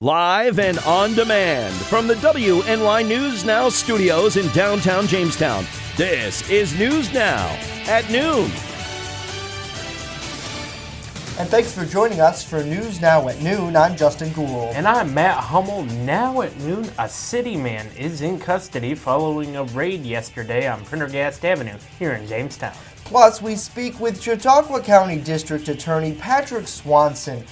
Live and on demand from the WNY News Now studios in downtown Jamestown. This is News Now at noon. And thanks for joining us for News Now at noon. I'm Justin Gould. And I'm Matt Hummel. Now at noon, a city man is in custody following a raid yesterday on Prendergast Avenue here in Jamestown. Plus, we speak with Chautauqua County District Attorney Patrick Swanson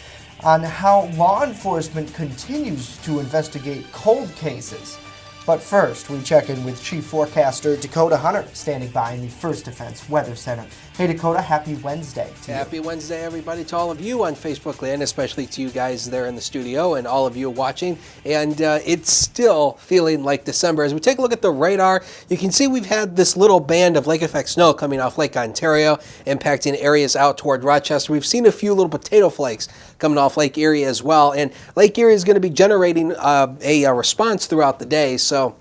on how law enforcement continues to investigate cold cases. But first, we check in with Chief Forecaster Dakota Hunter, standing by in the First Defense Weather Center. Hey Dakota, happy Wednesday to you. Happy Wednesday, everybody, to all of you on Facebook land, especially to you guys there in the studio and all of you watching. And it's still feeling like December. As we take a look at the radar, you can see we've had this little band of lake effect snow coming off Lake Ontario, impacting areas out toward Rochester. We've seen a few little potato flakes coming off Lake Erie as well. And Lake Erie is going to be generating a response throughout the day. So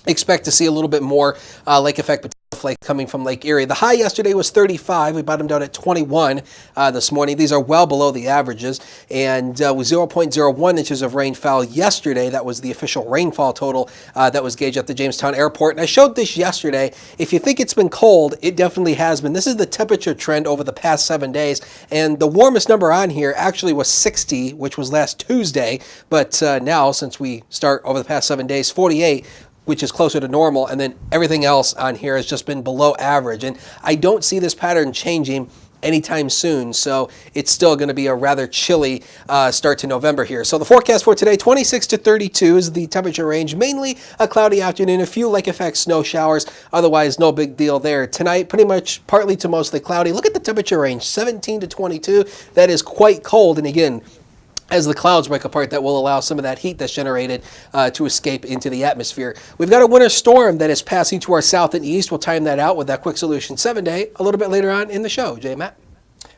expect to see a little bit more lake effect potato flake coming from Lake Erie. The high yesterday was 35. We bottomed out at 21 this morning. These are well below the averages. And with 0.01 inches of rainfall yesterday, that was the official rainfall total that was gauged at the Jamestown Airport. And I showed this yesterday. If you think it's been cold, it definitely has been. This is the temperature trend over the past 7 days. And the warmest number on here actually was 60, which was last Tuesday. But now, since we start over the past 7 days, 48, which is closer to normal, and then everything else on here has just been below average. And I don't see this pattern changing anytime soon, so it's still going to be a rather chilly start to November here. So the forecast for today, 26 to 32 is the temperature range. Mainly a cloudy afternoon, a few lake effect snow showers, otherwise no big deal there. Tonight, pretty much partly to mostly cloudy. Look at the temperature range, 17 to 22. That is quite cold, and again, as the clouds break apart, that will allow some of that heat that's generated to escape into the atmosphere. We've got a winter storm that is passing to our south and east. We'll time that out with that Quick Solution 7-day a little bit later on in the show. Jay, Matt?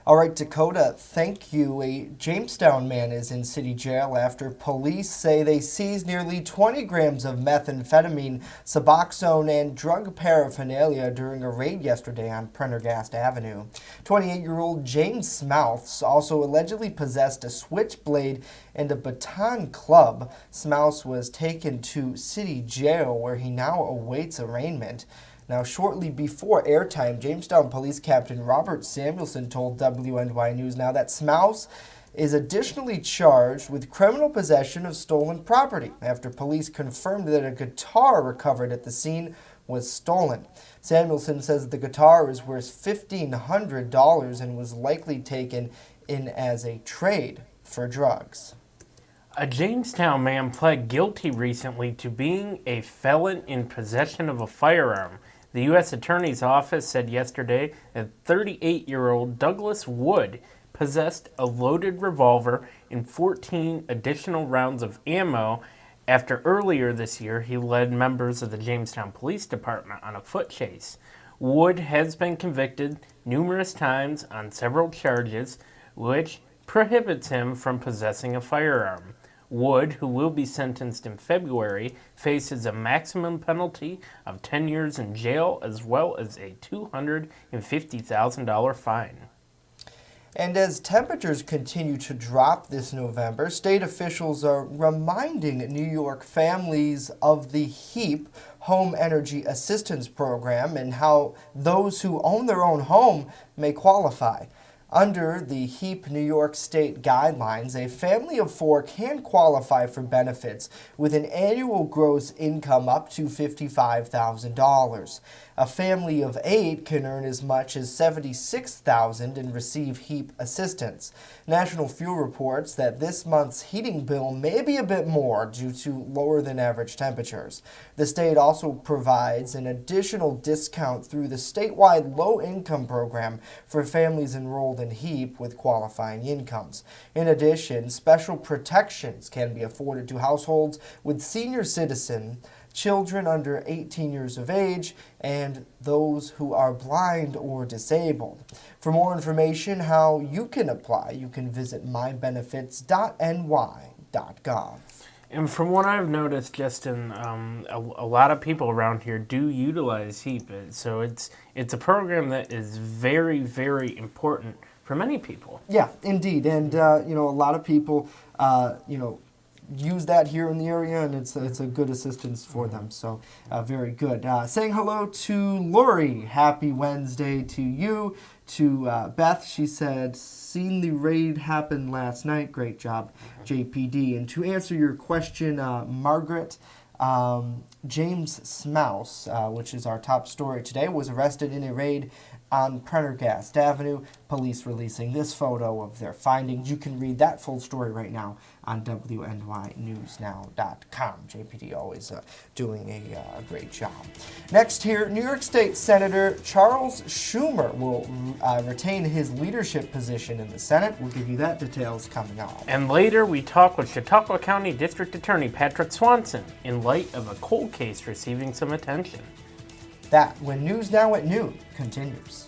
All right, Dakota, thank you. A Jamestown man is in city jail after police say they seized nearly 20 grams of methamphetamine, Suboxone, and drug paraphernalia during a raid yesterday on Prendergast Avenue. 28-year-old James Smouths also allegedly possessed a switchblade and a baton club. Smouths was taken to city jail where he now awaits arraignment. Now, shortly before airtime, Jamestown Police Captain Robert Samuelson told WNY News Now that Smouths is additionally charged with criminal possession of stolen property after police confirmed that a guitar recovered at the scene was stolen. Samuelson says the guitar is worth $1,500 and was likely taken in as a trade for drugs. A Jamestown man pled guilty recently to being a felon in possession of a firearm. The U.S. Attorney's Office said yesterday that 38-year-old Douglas Wood possessed a loaded revolver and 14 additional rounds of ammo after earlier this year he led members of the Jamestown Police Department on a foot chase. Wood has been convicted numerous times on several charges, which prohibits him from possessing a firearm. Wood, who will be sentenced in February, faces a maximum penalty of 10 years in jail as well as a $250,000 fine. And as temperatures continue to drop this November, state officials are reminding New York families of the HEAP, Home Energy Assistance Program, and how those who own their own home may qualify. Under the HEAP New York State guidelines, a family of 4 can qualify for benefits with an annual gross income up to $55,000. A family of 8 can earn as much as $76,000 and receive HEAP assistance. National Fuel reports that this month's heating bill may be a bit more due to lower than average temperatures. The state also provides an additional discount through the statewide low-income program for families enrolled in HEAP with qualifying incomes. In addition, special protections can be afforded to households with senior citizen, children under 18 years of age, and those who are blind or disabled. For more information how you can apply, you can visit mybenefits.ny.gov. And from what I've noticed, Justin, a lot of people around here do utilize HEAP. So it's a program that is very, very important for many people. Yeah, indeed. And, a lot of people, use that here in the area, and it's a good assistance for them. So very good. Saying hello to Lori. Happy Wednesday to you. To Beth, she said, seen the raid happen last night. Great job, JPD. And to answer your question, Margaret, James Smouse, which is our top story today, was arrested in a raid on Prendergast Avenue. Police releasing this photo of their findings. You can read that full story right now on WNYNewsNow.com. JPD always doing a great job. Next here, New York State Senator Charles Schumer will retain his leadership position in the Senate. We'll give you that details coming up. And later we talk with Chautauqua County District Attorney Patrick Swanson in light of a cold case receiving some attention. That when News Now at Noon continues.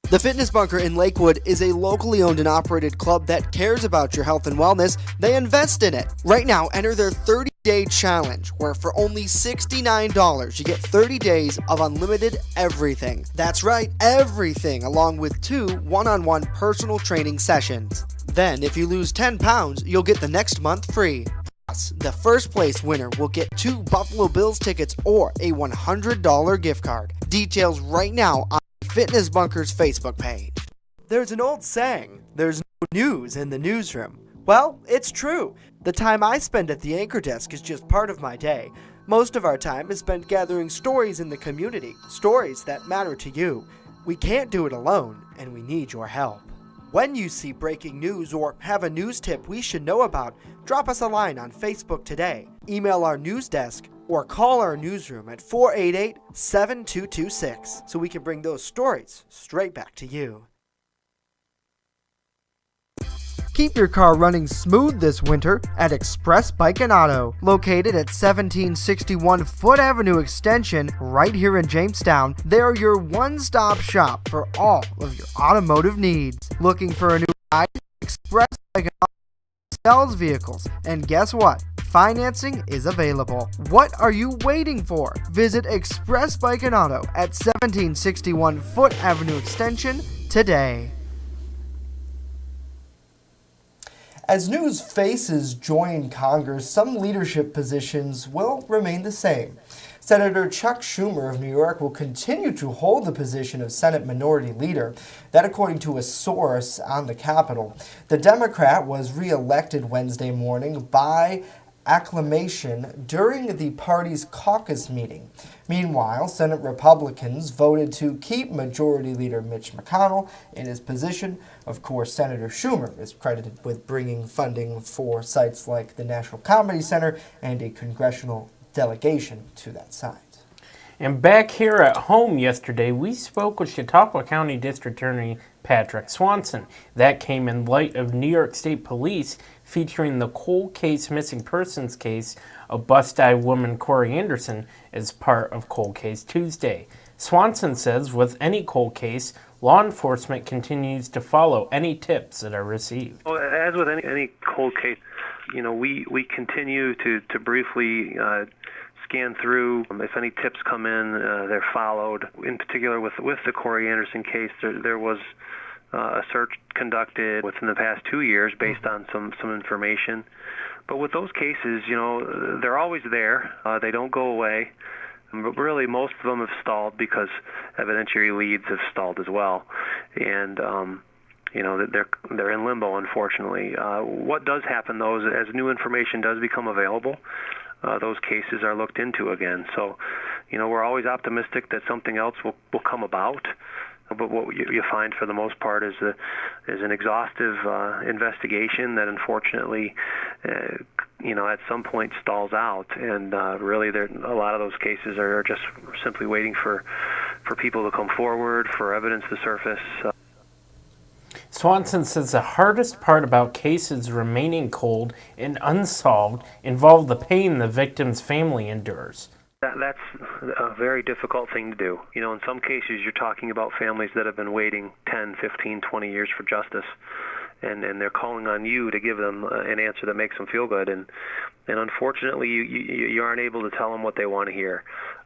The Fitness Bunker in Lakewood is a locally owned and operated club that cares about your health and wellness. They invest in it. Right now, enter their 30-day challenge, where for only $69, you get 30 days of unlimited everything. That's right, everything, along with 2 one-on-one personal training sessions. Then, if you lose 10 pounds, you'll get the next month free. Plus, the first place winner will get 2 Buffalo Bills tickets or a $100 gift card. Details right now on Fitness Bunker's Facebook page. There's an old saying, there's no news in the newsroom. Well, it's true. The time I spend at the anchor desk is just part of my day. Most of our time is spent gathering stories in the community, stories that matter to you. We can't do it alone, and we need your help. When you see breaking news or have a news tip we should know about, drop us a line on Facebook today, email our news desk, or call our newsroom at 488-7226 so we can bring those stories straight back to you. Keep your car running smooth this winter at Express Bike and Auto, located at 1761 Foot Avenue Extension right here in Jamestown. They're your one-stop shop for all of your automotive needs. Looking for a new ride? Express Bike and Auto sells vehicles, and guess what? Financing is available. What are you waiting for? Visit Express Bike and Auto at 1761 Foot Avenue Extension today. As new faces join Congress, some leadership positions will remain the same. Senator Chuck Schumer of New York will continue to hold the position of Senate Minority Leader. That according to a source on the Capitol. The Democrat was re-elected Wednesday morning by acclamation during the party's caucus meeting. Meanwhile, Senate Republicans voted to keep Majority Leader Mitch McConnell in his position. Of course, Senator Schumer is credited with bringing funding for sites like the National Comedy Center and a congressional delegation to that site. And back here at home yesterday, we spoke with Chautauqua County District Attorney Patrick Swanson. That came in light of New York State Police featuring the cold case missing persons case of bust-eyed woman Corey Anderson as part of Cold Case Tuesday. Swanson says with any cold case, law enforcement continues to follow any tips that are received. Well, as with any cold case, we continue to briefly scan through. If any tips come in, they're followed. In particular, with the Corey Anderson case, there was a search conducted within the past 2 years based on some information. But with those cases, they're always there. They don't go away. But really, most of them have stalled because evidentiary leads have stalled as well. And they're in limbo, unfortunately. What does happen, though, is as new information does become available, those cases are looked into again. So, we're always optimistic that something else will come about. But what you find for the most part is an exhaustive investigation that unfortunately, at some point stalls out. And really, a lot of those cases are just simply waiting for people to come forward, for evidence to surface. Swanson says the hardest part about cases remaining cold and unsolved involve the pain the victim's family endures. That's a very difficult thing to do. In some cases, you're talking about families that have been waiting 10, 15, 20 years for justice, and they're calling on you to give them an answer that makes them feel good. And unfortunately, you aren't able to tell them what they want to hear.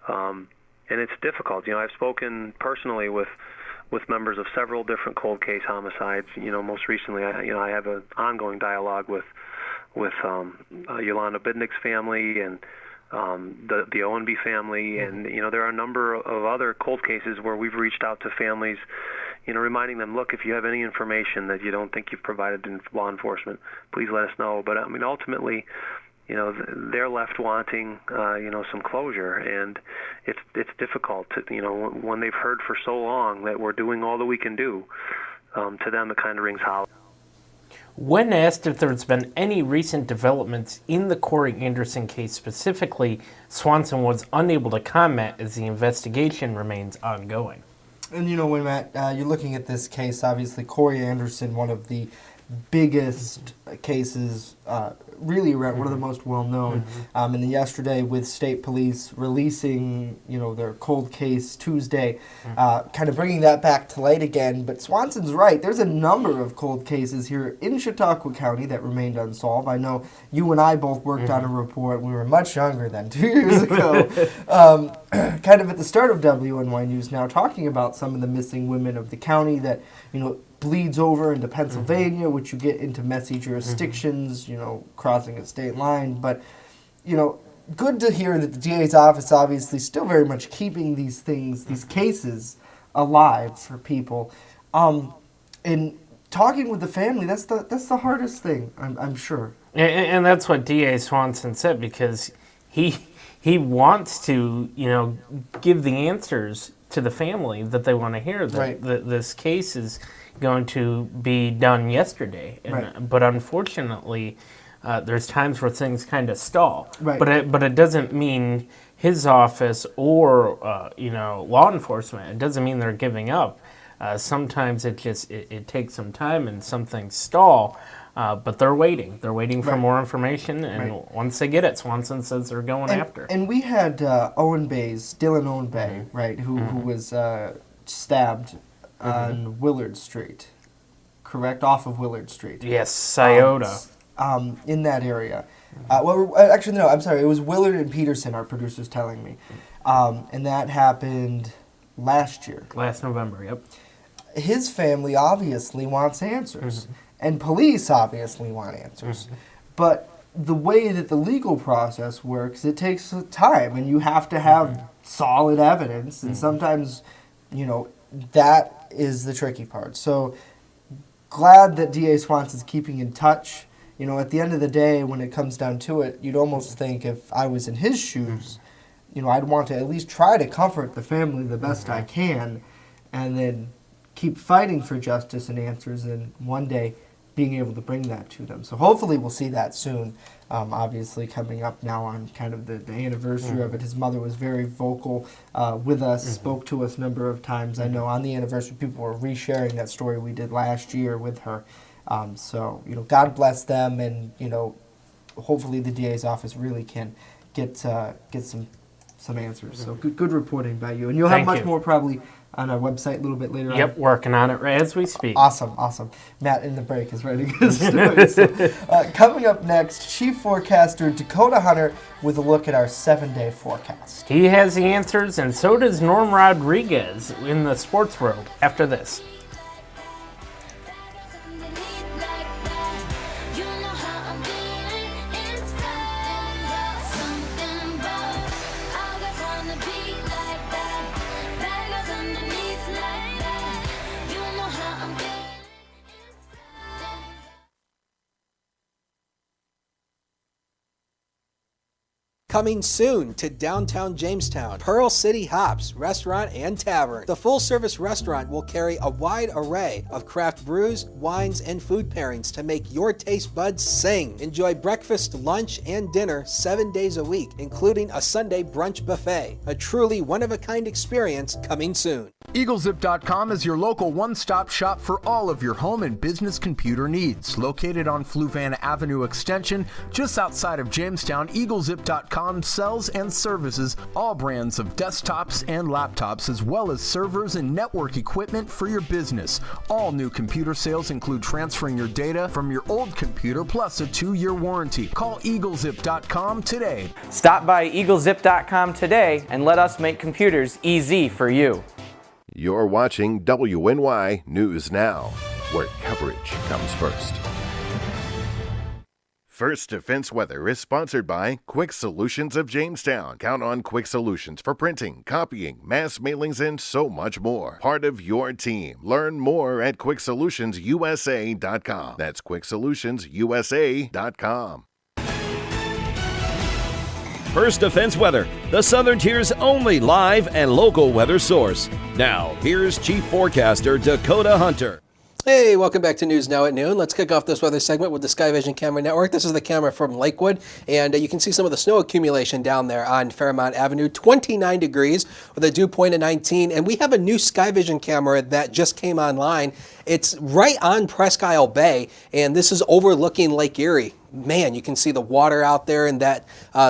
And it's difficult. I've spoken personally with with members of several different cold case homicides. Most recently, I have an ongoing dialogue with Yolanda Bidnick's family and the Owenby family, and there are a number of other cold cases where we've reached out to families, reminding them, look, if you have any information that you don't think you've provided to law enforcement, please let us know. But ultimately, they're left wanting, some closure, and it's difficult to, when they've heard for so long that we're doing all that we can do. To them, it kind of rings hollow. When asked if there's been any recent developments in the Corey Anderson case specifically, Swanson was unable to comment as the investigation remains ongoing. And when Matt, you're looking at this case, obviously Corey Anderson, one of the biggest cases, really around, one of the most well-known. And then yesterday with state police releasing, their cold case Tuesday, kind of bringing that back to light again. But Swanson's right. There's a number of cold cases here in Chautauqua County that remained unsolved. I know you and I both worked on a report. We were much younger than 2 years ago, kind of at the start of WNY News Now, talking about some of the missing women of the county that, bleeds over into Pennsylvania, which you get into messy jurisdictions, crossing a state line. But, good to hear that the DA's office obviously still very much keeping these things, these cases alive for people. And talking with the family, that's the hardest thing, I'm sure. And that's what DA Swanson said, because he wants to, give the answers to the family that they want to hear. That this case is going to be done yesterday, but unfortunately, there's times where things kind of stall. But it doesn't mean his office or law enforcement. It doesn't mean they're giving up. Sometimes it takes some time and some things stall. But they're waiting. They're waiting for more information, and once they get it, Swanson says they're going after. And we had Dylan Owenbay, right, who was stabbed on Willard Street, correct? Off of Willard Street. Yes, Scioto. In that area. Actually, no, I'm sorry. It was Willard and Peterson, our producer's telling me. And that happened last year. Last November, yep. His family obviously wants answers. And police obviously want answers. But the way that the legal process works, it takes time, and you have to have solid evidence, and sometimes, that is the tricky part. So glad that DA Swanson's keeping in touch. At the end of the day, when it comes down to it, you'd almost think if I was in his shoes, I'd want to at least try to comfort the family the best I can, and then keep fighting for justice and answers, and one day being able to bring that to them. So hopefully we'll see that soon. Obviously coming up now on kind of the anniversary of it. His mother was very vocal with us, spoke to us a number of times. I know on the anniversary people were resharing that story we did last year with her. So, God bless them, and, hopefully the DA's office really can get some answers. So good reporting by you. And you'll have much more probably on our website a little bit later on. Yep, working on it as we speak. Awesome. Matt in the break is ready to get started. So, coming up next, Chief Forecaster Dakota Hunter with a look at our 7-day forecast. He has the answers, and so does Norm Rodriguez in the sports world after this. Coming soon to downtown Jamestown, Pearl City Hops Restaurant and Tavern. The full-service restaurant will carry a wide array of craft brews, wines, and food pairings to make your taste buds sing. Enjoy breakfast, lunch, and dinner 7 days a week, including a Sunday brunch buffet. A truly one-of-a-kind experience coming soon. EagleZip.com is your local one-stop shop for all of your home and business computer needs. Located on Fluvanna Avenue Extension, just outside of Jamestown, EagleZip.com sells and services all brands of desktops and laptops, as well as servers and network equipment for your business. All new computer sales include transferring your data from your old computer plus a 2-year warranty. Call EagleZip.com today. Stop by EagleZip.com today and let us make computers easy for you. You're watching WNY News Now, where coverage comes first. First Defense Weather is sponsored by Quick Solutions of Jamestown. Count on Quick Solutions for printing, copying, mass mailings, and so much more. Part of your team. Learn more at QuickSolutionsUSA.com. That's QuickSolutionsUSA.com. First Defense Weather, the Southern Tier's only live and local weather source. Now, here's Chief Forecaster Dakota Hunter. Hey, welcome back to News Now at Noon. Let's kick off this weather segment with the Sky Vision Camera Network. This is the camera from Lakewood, and you can see some of the snow accumulation down there on Fairmount Avenue. 29 degrees with a dew point of 19, and we have a new Sky Vision camera that just came online. It's right on Presque Isle Bay, and this is overlooking Lake Erie. Man, you can see the water out there and that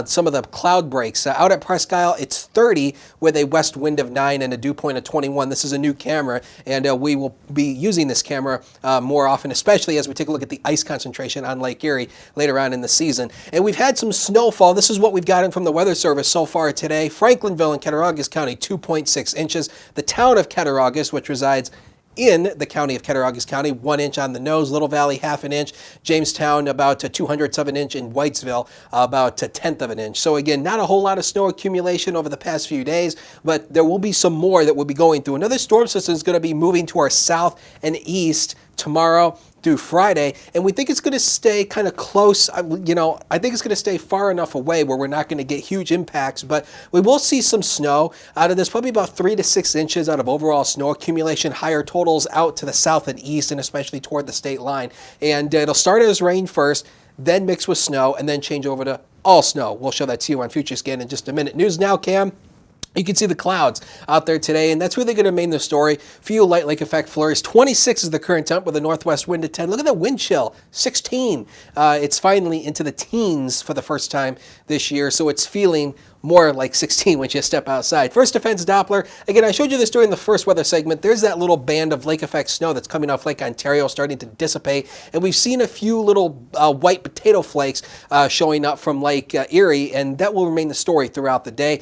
some of the cloud breaks. Out at Presque Isle, it's 30 with a west wind of 9 and a dew point of 21. This is a new camera, and we will be using this camera more often, especially as we take a look at the ice concentration on Lake Erie later on in the season. And we've had some snowfall. This is what we've gotten from the Weather Service so far today. Franklinville in Cattaraugus County, 2.6 inches. The town of Cattaraugus, which resides in the county of Cattaraugus County, 1 inch on the nose. Little Valley, half an inch. Jamestown, about a 200th of an inch. In Whitesville, about a 1/10 of an inch. So again, not a whole lot of snow accumulation over the past few days, but there will be some more that we'll be going through. Another storm system is going to be moving to our south and east tomorrow through Friday, and we think it's going to stay kind of close. I think it's going to stay far enough away where we're not going to get huge impacts, but we will see some snow out of this, probably about 3 to 6 inches out of overall snow accumulation, higher totals out to the south and east, and especially toward the state line. And it'll start as rain first, then mix with snow, and then change over to all snow. We'll show that to you on Future Scan in just a minute. News Now, Cam. You can see the clouds out there today, and that's really going to main the story. Few light lake effect flurries. 26 is the current temp with a northwest wind at 10. Look at that wind chill, 16. It's finally into the teens for the first time this year, so it's feeling more like 16 when you step outside. First Defense Doppler. Again, I showed you this during the first weather segment. There's that little band of lake effect snow that's coming off Lake Ontario starting to dissipate. And we've seen a few little white potato flakes showing up from Lake Erie, and that will remain the story throughout the day.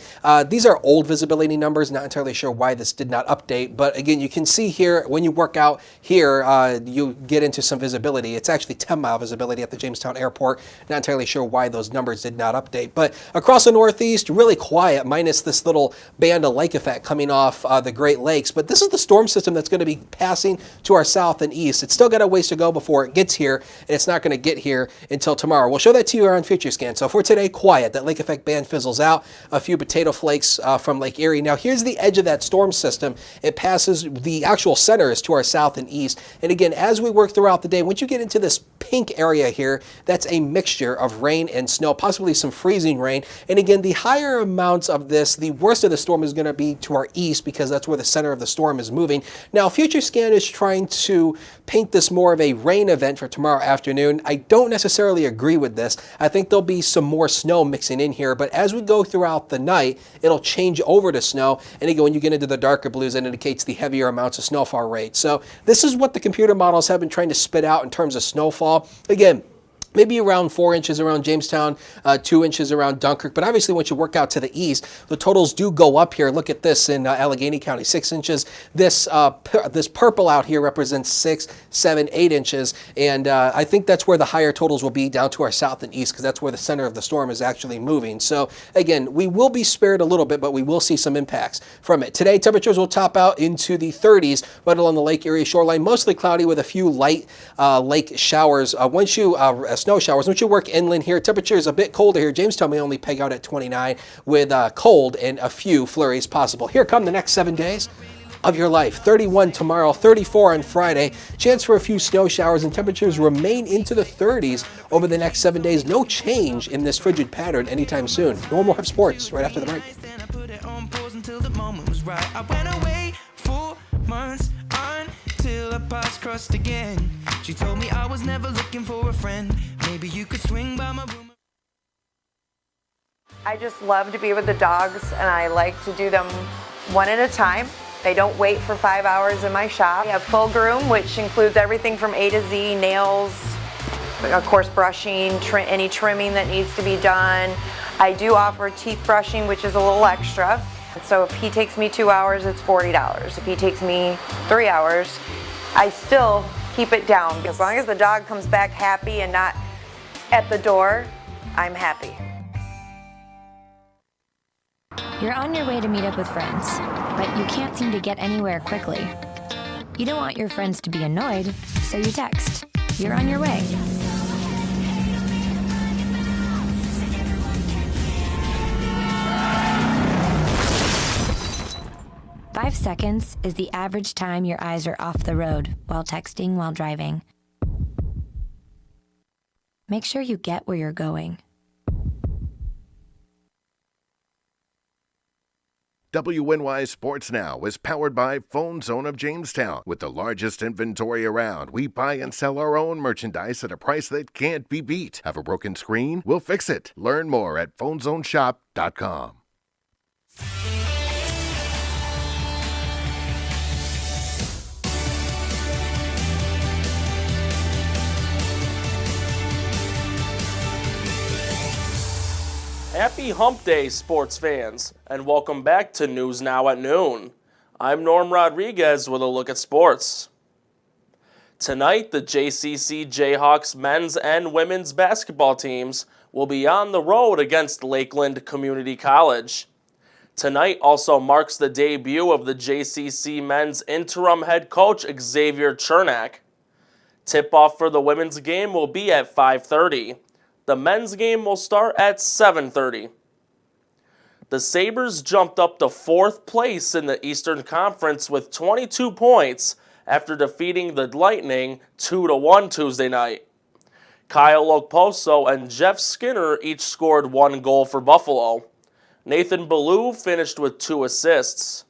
These are old visibility numbers. Not entirely sure why this did not update. But again, you can see here, when you work out here, you get into some visibility. It's actually 10-mile visibility at the Jamestown Airport. Not entirely sure why those numbers did not update. But across the Northeast, really quiet, minus this little band of lake effect coming off the Great Lakes. But this is the storm system that's going to be passing to our south and east. It's still got a ways to go before it gets here, and it's not going to get here until tomorrow. We'll show that to you on Future Scan. So for today, quiet. That lake effect band fizzles out. A few potato flakes from Lake Erie. Now here's the edge of that storm system. It passes, the actual center is to our south and east. And again, as we work throughout the day, once you get into this pink area here, that's a mixture of rain and snow, possibly some freezing rain. And again, the higher amounts of this, the worst of the storm is going to be to our east, because that's where the center of the storm is moving. Now, Future Scan is trying to paint this more of a rain event for tomorrow afternoon. I don't necessarily agree with this. I think there'll be some more snow mixing in here, but as we go throughout the night, it'll change over to snow. And again, when you get into the darker blues, it indicates the heavier amounts of snowfall rate. So this is what the computer models have been trying to spit out in terms of snowfall. Again, maybe around 4 inches around Jamestown, 2 inches around Dunkirk. But obviously, once you work out to the east, the totals do go up here. Look at this in Allegheny County, 6 inches. This purple out here represents 6, 7, 8 inches. And I think that's where the higher totals will be, down to our south and east, because that's where the center of the storm is actually moving. So again, we will be spared a little bit, but we will see some impacts from it. Today, temperatures will top out into the 30s right along the Lake Erie shoreline. Mostly cloudy with a few light lake showers. Snow showers. Once you work inland here, temperature is a bit colder here. Jamestown may only peg out at 29 with cold and a few flurries possible. Here come the next 7 days of your life. 31 tomorrow, 34 on Friday. Chance for a few snow showers, and temperatures remain into the 30s over the next 7 days. No change in this frigid pattern anytime soon. Normal Have Sports right after the break. I went away for months until our paths crossed again. She told me I was never looking for a friend. Maybe you could swing by my room. I just love to be with the dogs, and I like to do them one at a time. They don't wait for 5 hours in my shop. We have full groom, which includes everything from A to Z, nails, of course brushing, any trimming that needs to be done. I do offer teeth brushing, which is a little extra. So if he takes me 2 hours, it's $40. If he takes me 3 hours, I still keep it down. As long as the dog comes back happy and not at the door, I'm happy. You're on your way to meet up with friends, but you can't seem to get anywhere quickly. You don't want your friends to be annoyed, so you text. You're on your way. Five seconds is the average time your eyes are off the road while texting while driving. Make sure you get where you're going. WNY Sports Now is powered by Phone Zone of Jamestown. With the largest inventory around, we buy and sell our own merchandise at a price that can't be beat. Have a broken screen? We'll fix it. Learn more at phonezoneshop.com. Happy Hump Day, sports fans, and welcome back to News Now at Noon. I'm Norm Rodriguez with a look at sports. Tonight, the JCC Jayhawks men's and women's basketball teams will be on the road against Lakeland Community College. Tonight also marks the debut of the JCC men's interim head coach Xavier Chernak. Tip-off for the women's game will be at 5:30. The men's game will start at 7:30. The Sabres jumped up to 4th place in the Eastern Conference with 22 points after defeating the Lightning 2-1 Tuesday night. Kyle Okposo and Jeff Skinner each scored 1 goal for Buffalo. Nathan Ballou finished with 2 assists.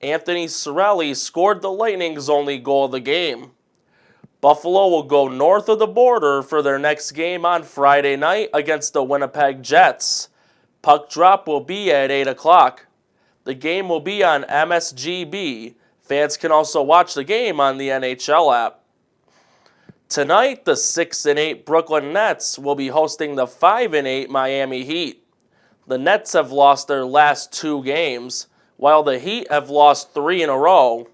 Anthony Cirelli scored the Lightning's only goal of the game. Buffalo will go north of the border for their next game on Friday night against the Winnipeg Jets. Puck drop will be at 8 o'clock. The game will be on MSGB. Fans can also watch the game on the NHL app. Tonight, the 6-8 Brooklyn Nets will be hosting the 5-8 Miami Heat. The Nets have lost their last 2 games, while the Heat have lost 3 in a row.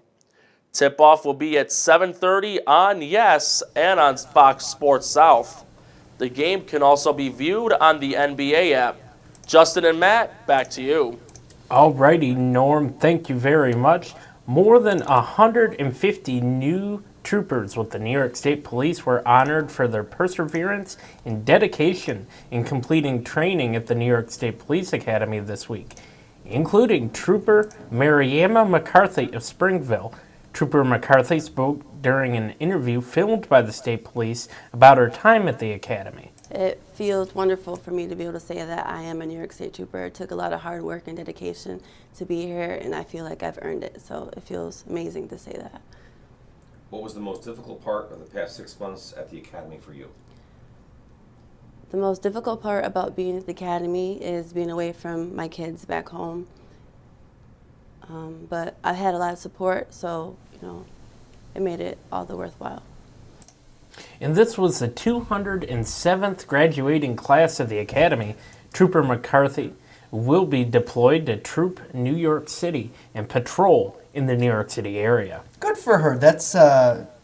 Tip-off will be at 7:30 on YES and on Fox Sports South. The game can also be viewed on the NBA app. Justin and Matt, back to you. Alrighty, Norm, thank you very much. More than 150 new troopers with the New York State Police were honored for their perseverance and dedication in completing training at the New York State Police Academy this week, including Trooper Mariama McCarthy of Springville. Trooper McCarthy spoke during an interview filmed by the state police about her time at the academy. It feels wonderful for me to be able to say that I am a New York State Trooper. It took a lot of hard work and dedication to be here, and I feel like I've earned it, so it feels amazing to say that. What was the most difficult part of the past 6 months at the academy for you? The most difficult part about being at the academy is being away from my kids back home. But I've had a lot of support, so, it made it all the worthwhile. And this was the 207th graduating class of the Academy. Trooper McCarthy will be deployed to troop New York City and patrol in the New York City area. Good for her. That's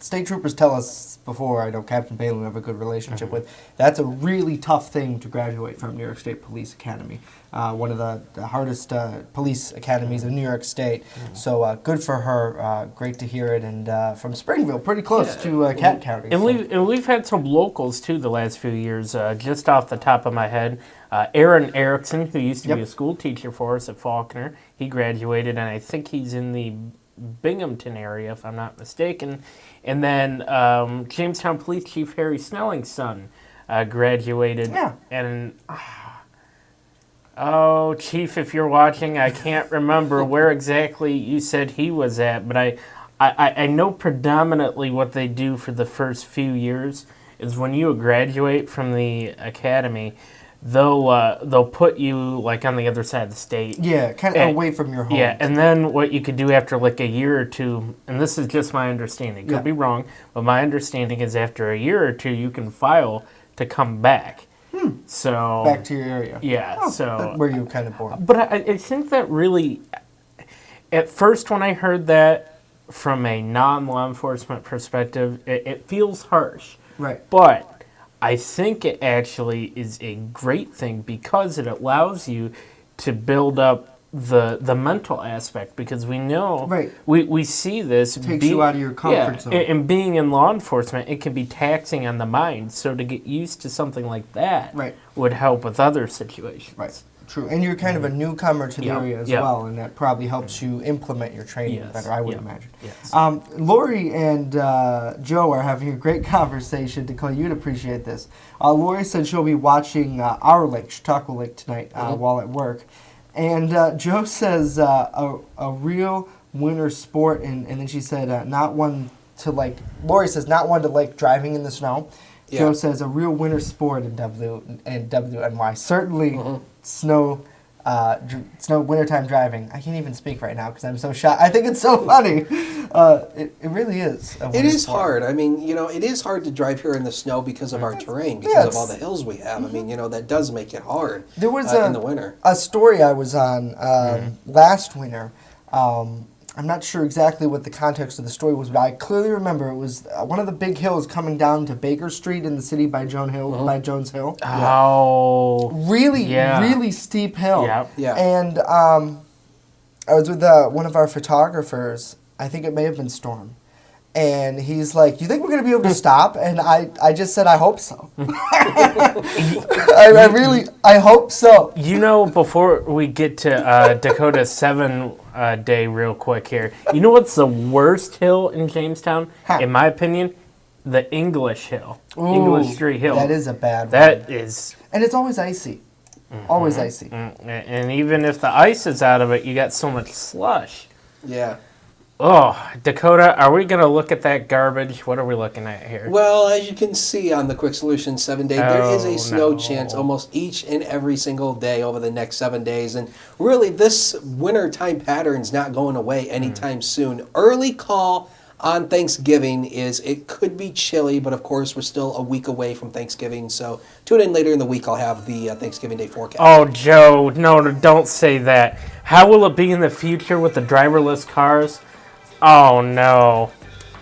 state troopers tell us before. I know Captain Bailey we have a good relationship with. That's a really tough thing to graduate from New York State Police Academy. One of the hardest police academies in New York State. So good for her. Great to hear it. And from Springville, pretty close to Cat County. And we've had some locals too the last few years. Just off the top of my head, Aaron Erickson, who used to be a school teacher for us at Faulkner, he graduated, and I think he's in the Binghamton area, if I'm not mistaken. And then Jamestown Police Chief Harry Snelling's son graduated. Yeah. And oh, Chief, if you're watching, I can't remember where exactly you said he was at, but I know predominantly what they do for the first few years is when you graduate from the academy, they'll put you like on the other side of the state. Yeah, kind of away from your home. Yeah, and then what you could do after like a year or two, and this is just my understanding, could be wrong, but my understanding is after a year or two you can file to come back. So Back to your area. Yeah. So where you were kind of born. But I think that really, at first when I heard that from a non-law enforcement perspective, it feels harsh. Right. But I think it actually is a great thing because it allows you to build up the mental aspect, because we know we see this takes you out of your comfort zone. And being in law enforcement, it can be taxing on the mind. So to get used to something like that would help with other situations. Right. True. And you're kind of a newcomer to the area as well, and that probably helps you implement your training better, I would imagine. Yes. Lori and Joe are having a great conversation. Dakota, you'd appreciate this. Lori said she'll be watching our lake, Chautauqua Lake, tonight while at work. And Joe says a real winter sport, and then she said not one to like. Lori says not one to like driving in the snow. Yeah. Joe says a real winter sport in WNY. Certainly snow wintertime driving. I can't even speak right now because I'm so shocked. I think it's so funny. It really is. It is hard. I mean, it is hard to drive here in the snow because of our terrain, because of all the hills we have. I mean, that does make it hard. There was in the winter. A story I was on last winter. I'm not sure exactly what the context of the story was, but I clearly remember it was one of the big hills coming down to Baker Street in the city by Jones Hill. Oh, really steep hill. Yeah. And I was with one of our photographers. I think it may have been Storm. And he's like, "You think we're going to be able to stop?" And I just said, "I hope so." I hope so. Before we get to Dakota 7-day real quick here, you know what's the worst hill in Jamestown, in my opinion? The English Hill. Ooh, English Street Hill. That is a bad one. That is. And it's always icy. Always icy. And even if the ice is out of it, you got so much slush. Yeah. Oh, Dakota, are we going to look at that garbage? What are we looking at here? Well, as you can see on the Quick Solution 7-day, there is a snow chance almost each and every single day over the next 7 days. And really, this wintertime pattern is not going away anytime soon. Early call on Thanksgiving is it could be chilly, but of course, we're still a week away from Thanksgiving. So tune in later in the week. I'll have the Thanksgiving Day forecast. Oh, Joe, no, don't say that. How will it be in the future with the driverless cars? Oh, no.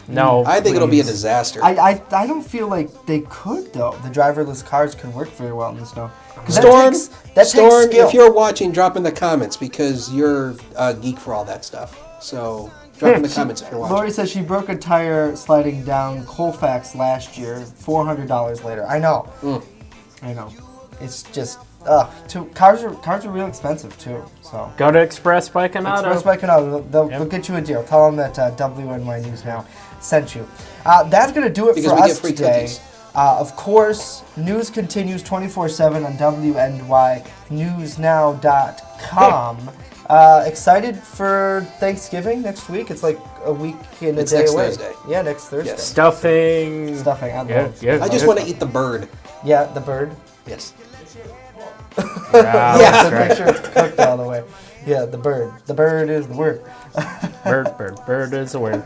No, I think it'll be a disaster. I don't feel like they could, though. The driverless cars could work very well in the snow. Storm, takes skill. if you're watching, drop in the comments because you're a geek for all that stuff. So drop in the comments if you're watching. Lori says she broke a tire sliding down Colfax last year, $400 later. I know. I know. It's just... cars are real expensive too. So go to Express Bike and Auto. Express Bike and Auto. They'll get you a deal. Tell them that WNY News Now sent you. That's gonna do it because for we us get free today. Cookies. Of course, news continues 24/7 on WNYNewsNow.com. Excited for Thanksgiving next week. It's like a week and a day next away. Thursday. Yeah, next Thursday. Yes. Stuffing. I just want to eat the bird. Yeah, the bird. Yes. Make sure it's cooked all the way. Yeah, the bird. The bird is the word. Bird is the word.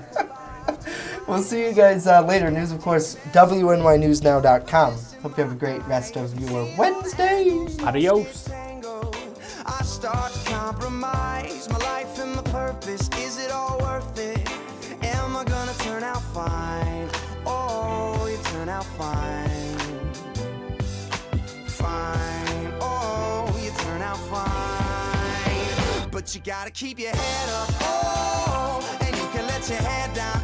We'll see you guys later. News, of course, WNYNewsNow.com. Hope you have a great rest of your Wednesday. Adios. I start to compromise my life and my purpose. Is it all worth it? Am I gonna turn out fine? Oh, you turn out fine. Fine. Oh, you turn out fine. But you gotta keep your head up. Oh, and you can let your head down.